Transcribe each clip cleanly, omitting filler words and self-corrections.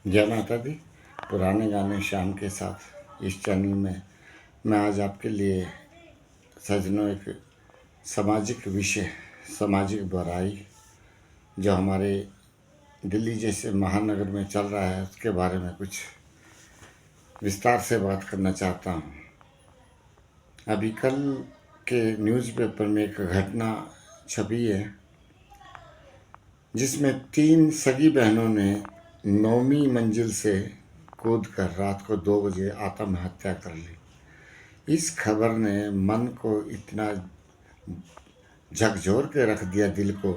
जय माता दी। पुराने गाने शाम के साथ इस चैनल में मैं आज आपके लिए सजनों एक सामाजिक विषय, सामाजिक बुराई जो हमारे दिल्ली जैसे महानगर में चल रहा है उसके बारे में कुछ विस्तार से बात करना चाहता हूँ। अभी कल के न्यूज़पेपर में एक घटना छपी है जिसमें 3 सगी बहनों ने 9वीं मंजिल से कूदकर रात को 2 बजे आत्महत्या कर ली। इस खबर ने मन को इतना झकझोर के रख दिया, दिल को,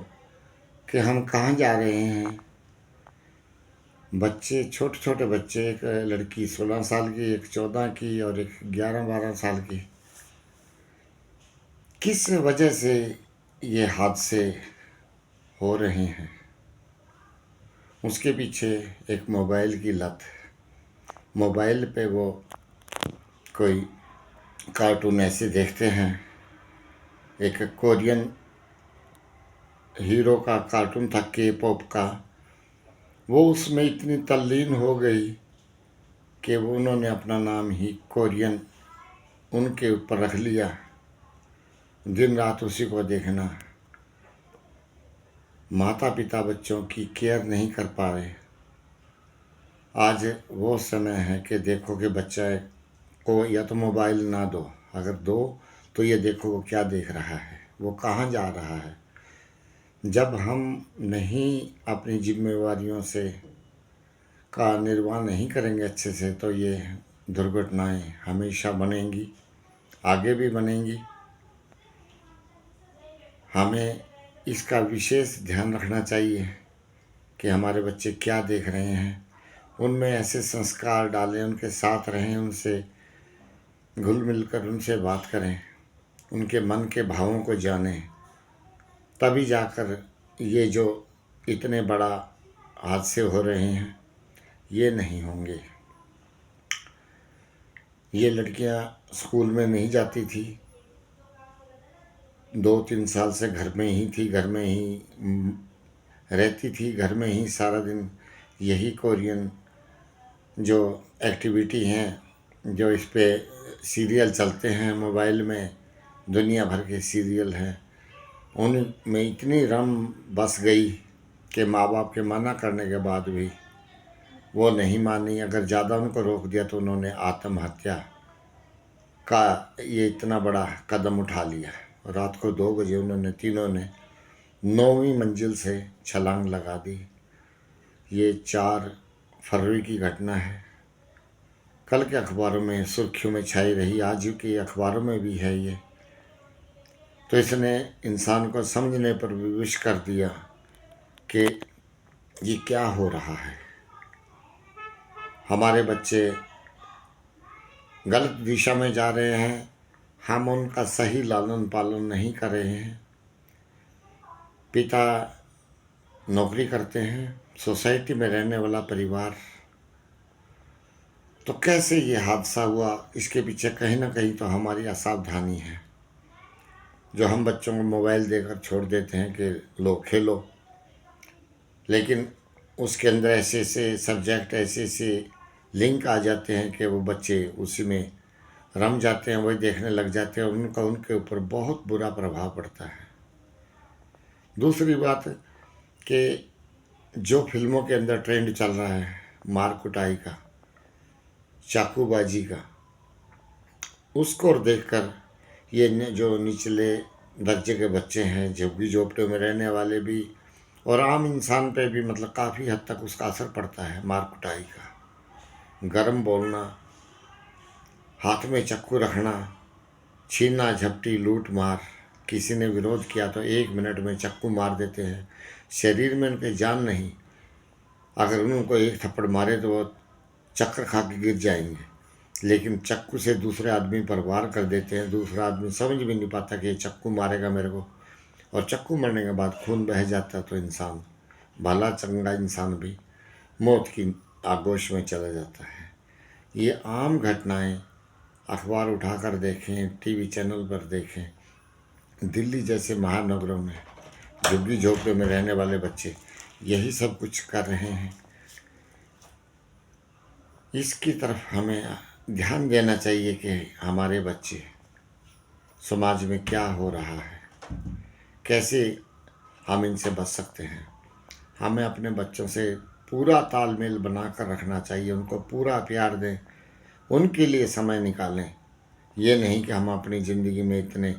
कि हम कहाँ जा रहे हैं। बच्चे, छोटे छोटे बच्चे, एक लड़की 16 साल की, एक 14 की और एक 11-12 साल की। किस वजह से ये हादसे हो रहे हैं? उसके पीछे एक मोबाइल की लत। मोबाइल पे वो कोई कार्टून ऐसे देखते हैं। एक कोरियन हीरो का कार्टून था, के पॉप का। वो उसमें इतनी तल्लीन हो गई कि वो उन्होंने अपना नाम ही कोरियन उनके ऊपर रख लिया। दिन रात उसी को देखना। माता पिता बच्चों की केयर नहीं कर पा रहे। आज वो समय है कि देखो कि बच्चा को या तो मोबाइल ना दो, अगर दो तो ये देखो वो क्या देख रहा है, वो कहाँ जा रहा है। जब हम नहीं अपनी जिम्मेवारियों से का निर्वाह नहीं करेंगे अच्छे से, तो ये दुर्घटनाएं हमेशा बनेंगी, आगे भी बनेंगी। हमें इसका विशेष ध्यान रखना चाहिए कि हमारे बच्चे क्या देख रहे हैं, उनमें ऐसे संस्कार डालें, उनके साथ रहें, उनसे घुल मिलकर उनसे बात करें, उनके मन के भावों को जानें। तभी जाकर ये जो इतने बड़ा हादसे हो रहे हैं ये नहीं होंगे। ये लड़कियां स्कूल में नहीं जाती थी, 2-3 साल से घर में ही थी, घर में ही रहती थी, घर में ही सारा दिन यही कोरियन जो एक्टिविटी हैं, जो इस पे सीरियल चलते हैं मोबाइल में, दुनिया भर के सीरियल हैं, उनमें इतनी रम बस गई कि माँ बाप के मना करने के बाद भी वो नहीं मानी। अगर ज़्यादा उनको रोक दिया तो उन्होंने आत्महत्या का ये इतना बड़ा कदम उठा लिया। रात को 2 बजे उन्होंने तीनों ने 9वीं मंजिल से छलांग लगा दी। ये 4 फरवरी की घटना है। कल के अखबारों में सुर्खियों में छाई रही, आज के अखबारों में भी है ये। तो इसने इंसान को समझने पर विवश कर दिया कि ये क्या हो रहा है। हमारे बच्चे गलत दिशा में जा रहे हैं, हम उनका सही लालन पालन नहीं कर रहे हैं। पिता नौकरी करते हैं, सोसाइटी में रहने वाला परिवार, तो कैसे ये हादसा हुआ, इसके पीछे कहीं ना कहीं तो हमारी असावधानी है, जो हम बच्चों को मोबाइल देकर छोड़ देते हैं कि लो खेलो, लेकिन उसके अंदर ऐसे ऐसे सब्जेक्ट, ऐसे ऐसे लिंक आ जाते हैं कि वो बच्चे उसी में रम जाते हैं, वही देखने लग जाते हैं और उनका उनके ऊपर बहुत बुरा प्रभाव पड़ता है। दूसरी बात कि जो फिल्मों के अंदर ट्रेंड चल रहा है मार कुटाई का, चाकूबाजी का, उसको देखकर ये जो निचले दर्जे के बच्चे हैं, झुग्गी झोपड़ियों में रहने वाले भी और आम इंसान पे भी मतलब काफ़ी हद तक उसका असर पड़ता है मार कुटाई का। गरम बोलना, हाथ में चाकू रखना, छीना झपटी, लूट मार, किसी ने विरोध किया तो 1 मिनट में चाकू मार देते हैं। शरीर में उनके जान नहीं, अगर उनको एक थप्पड़ मारे तो वो चक्कर खा के गिर जाएंगे, लेकिन चाकू से दूसरे आदमी पर वार कर देते हैं। दूसरा आदमी समझ भी नहीं पाता कि ये चाकू मारेगा मेरे को, और चाकू मरने के बाद खून बह जाता तो इंसान, भला चंगा इंसान भी मौत की आगोश में चला जाता है। ये आम घटनाएं अखबार उठाकर देखें, टीवी चैनल पर देखें, दिल्ली जैसे महानगरों में झुग्गी झोपड़े में रहने वाले बच्चे यही सब कुछ कर रहे हैं। इसकी तरफ हमें ध्यान देना चाहिए कि हमारे बच्चे समाज में क्या हो रहा है, कैसे हम इनसे बच सकते हैं। हमें अपने बच्चों से पूरा तालमेल बना कर रखना चाहिए, उनको पूरा प्यार दें, उनके लिए समय निकालें। ये नहीं कि हम अपनी ज़िंदगी में इतने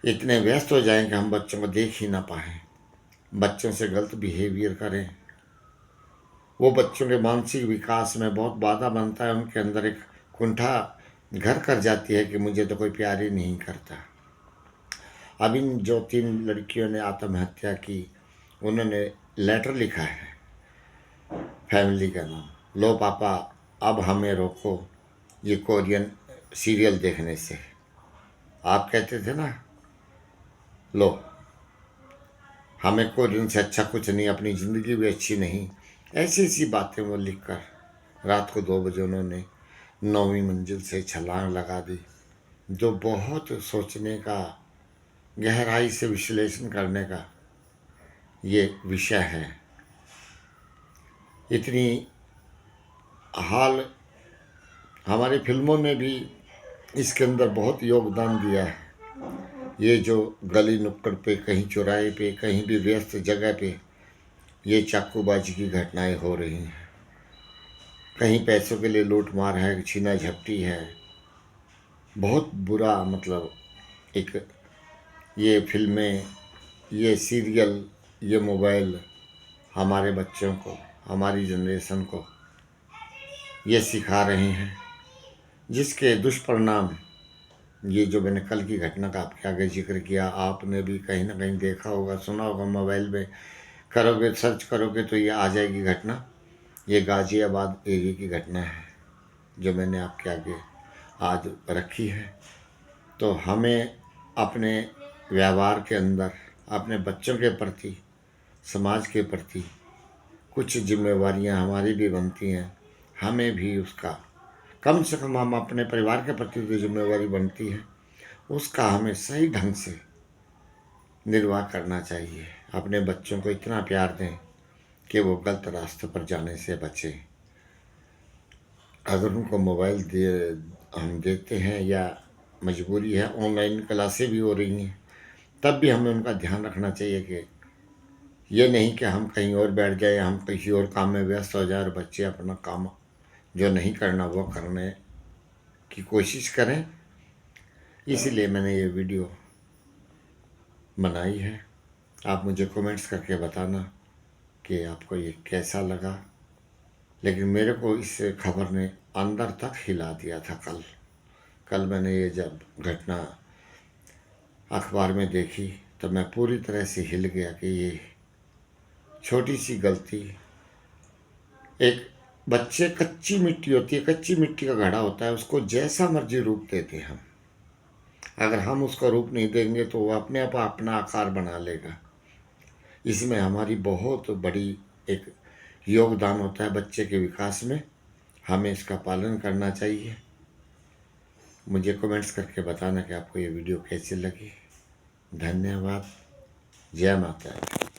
इतने व्यस्त हो जाएं कि हम बच्चों को देख ही ना पाएँ, बच्चों से गलत बिहेवियर करें। वो बच्चों के मानसिक विकास में बहुत बाधा बनता है, उनके अंदर एक कुंठा घर कर जाती है कि मुझे तो कोई प्यार ही नहीं करता। अब इन जो 3 लड़कियों ने आत्महत्या की, उन्होंने लेटर लिखा है फैमिली का नाम, लो पापा अब हमें रोको ये कोरियन सीरियल देखने से। आप कहते थे ना, लो हमें कोरियन से अच्छा कुछ नहीं, अपनी ज़िंदगी भी अच्छी नहीं, ऐसी ऐसी बातें वो लिख कर रात को 2 बजे उन्होंने 9वीं मंजिल से छलांग लगा दी, जो बहुत सोचने का, गहराई से विश्लेषण करने का ये विषय है। इतनी हाल हमारी फिल्मों ने भी इसके अंदर बहुत योगदान दिया है। ये जो गली नुक्कड़ पे, कहीं चौराहे पे, कहीं भी व्यस्त जगह पे ये चाकूबाजी की घटनाएं हो रही हैं, कहीं पैसों के लिए लूट मार है, छीना झपटी है, बहुत बुरा। मतलब एक ये फिल्में, ये सीरियल, ये मोबाइल हमारे बच्चों को, हमारी जनरेशन को ये सिखा रहे हैं, जिसके दुष्परिणाम ये जो मैंने कल की घटना का आपके आगे जिक्र किया, आपने भी कहीं ना कहीं देखा होगा, सुना होगा, मोबाइल में करोगे, सर्च करोगे तो ये आ जाएगी घटना। ये गाज़ियाबाद एरिया की घटना है जो मैंने आपके आगे आज रखी है। तो हमें अपने व्यवहार के अंदर अपने बच्चों के प्रति, समाज के प्रति कुछ जिम्मेवारियां हमारी भी बनती हैं। हमें भी उसका, कम से कम हम अपने परिवार के प्रति जो जिम्मेवारी बनती है उसका हमें सही ढंग से निर्वाह करना चाहिए। अपने बच्चों को इतना प्यार दें कि वो गलत रास्ते पर जाने से बचें। अगर उनको मोबाइल हम देते हैं, या मजबूरी है, ऑनलाइन क्लासें भी हो रही हैं, तब भी हमें उनका ध्यान रखना चाहिए कि ये नहीं कि हम कहीं और बैठ जाए, हम किसी और काम में व्यस्त हो जाए और बच्चे अपना काम जो नहीं करना वो करने की कोशिश करें। इसीलिए मैंने ये वीडियो बनाई है। आप मुझे कमेंट्स करके बताना कि आपको ये कैसा लगा। लेकिन मेरे को इस खबर ने अंदर तक हिला दिया था। कल मैंने ये जब घटना अखबार में देखी तो मैं पूरी तरह से हिल गया कि ये छोटी सी गलती, एक बच्चे, कच्ची मिट्टी होती है, कच्ची मिट्टी का घड़ा होता है, उसको जैसा मर्जी रूप देते हम, अगर हम उसका रूप नहीं देंगे तो वो अपने आप अपना आकार बना लेगा। इसमें हमारी बहुत बड़ी एक योगदान होता है बच्चे के विकास में। हमें इसका पालन करना चाहिए। मुझे कमेंट्स करके बताना कि आपको ये वीडियो कैसी लगी। धन्यवाद। जय माता दी।